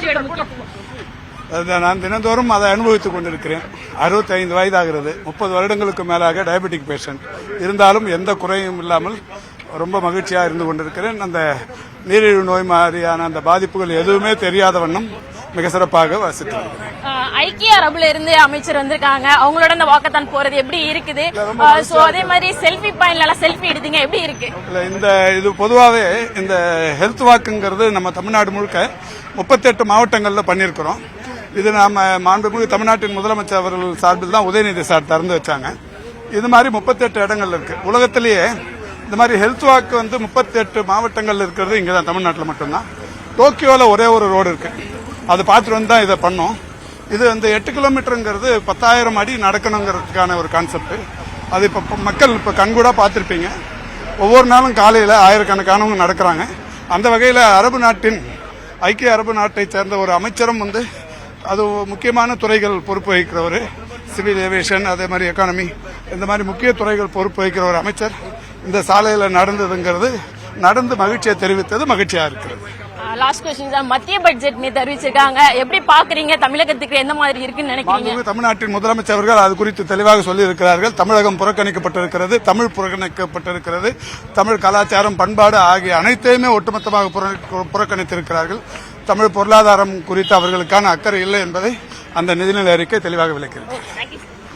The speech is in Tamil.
வெற்றியோட முக்கியத்துவம்? நான் தினந்தோறும் அதை அனுபவித்துக் கொண்டிருக்கிறேன். 65 வயதாகிறது. 30 வருடங்களுக்கு மேலாக டயபெட்டிக் பேஷண்ட். இருந்தாலும் எந்த குறையும் இல்லாமல் ரொம்ப மகிழ்ச்சியா இருந்து கொண்டிருக்கிறேன். அந்த நீரிழிவு நோய் மாதிரியான அந்த பாதிப்புகள் எதுவுமே தெரியாத வண்ணம் மிக சிறப்பாக வசித்து ஐக்கிய அரபுல இருந்து அமைச்சர் வந்திருக்காங்க. அவங்களோட இந்த வாக்கத்தான் போறது எப்படி இருக்குது? சோ அதே மாதிரி செல்ஃபி பாயிண்ட்ல செல்ஃபி எடுத்தீங்க, எப்படி இருக்கு? இது பொதுவாகவே இந்த ஹெல்த் வாக்குங்கிறது நம்ம தமிழ்நாடு முழுக்க 38 மாவட்டங்கள்ல பண்ணியிருக்கிறோம். இது நாம மாண்புமிகு தமிழ்நாட்டின் முதலமைச்சர் அவர்கள் சார்பில் தான் உதயநிதி சார் திறந்து வச்சாங்க. இது மாதிரி 38 இடங்கள் இருக்கு. உலகத்திலேயே இந்த மாதிரி ஹெல்த் வாக்கு 38 மாவட்டங்கள் இருக்கிறது இங்கதான் தமிழ்நாட்டில் மட்டும்தான். டோக்கியோல ஒரே ஒரு ரோடு இருக்கு. அது பார்த்துட்டு வந்து தான் இதை பண்ணோம். இது 8 கிலோமீட்டருங்கிறது 10,000 அடி நடக்கணுங்கிறதுக்கான ஒரு கான்செப்ட். அது இப்ப மக்கள் இப்ப கண்கூடா பார்த்திருப்பீங்க. ஒவ்வொரு நாளும் காலையில ஆயிரக்கணக்கானவங்க நடக்கிறாங்க. அந்த வகையில ஐக்கிய அரபு நாட்டை சேர்ந்த ஒரு அமைச்சரும் அது முக்கியமான துறைகள் பொறுப்பு வகிக்கிறவர். சிவில் ஏவியேஷன், அதே மாதிரி எக்கானமி, இந்த மாதிரி முக்கிய துறைகள் பொறுப்பு வகிக்கிற ஒரு அமைச்சர் இந்த சாலையில நடந்து மகிழ்ச்சியை தெரிவித்தது மகிழ்ச்சியா இருக்கிறது. லாஸ்ட் क्वेश्चन தான், மத்திய பட்ஜெட் நேத்து அறிவிச்சிருக்காங்க. எப்படி பாக்குறீங்க? தமிழகத்துக்கு எந்த மாதிரி இருக்குன்னு நினைக்கிறீங்க? தமிழ்நாட்டின் முதலமைச்சர் அவர்கள் அது குறித்து தெளிவாக சொல்லி இருக்கிறார்கள். தமிழகம் புறக்கணிக்கப்பட்டிருக்கிறது, தமிழ் புறக்கணிக்கப்பட்டிருக்கிறது, தமிழ் கலாச்சாரம், பண்பாடு ஆகிய அனைத்தையுமே ஒட்டுமொத்தமாக புறக்கணித்திருக்கிறார்கள். தமிழ் பொருளாதாரம் குறித்து அவர்களுக்கான அக்கறை இல்லை என்பதை அந்த நிதிநிலை அறிக்கை தெளிவாக விளக்கிறது.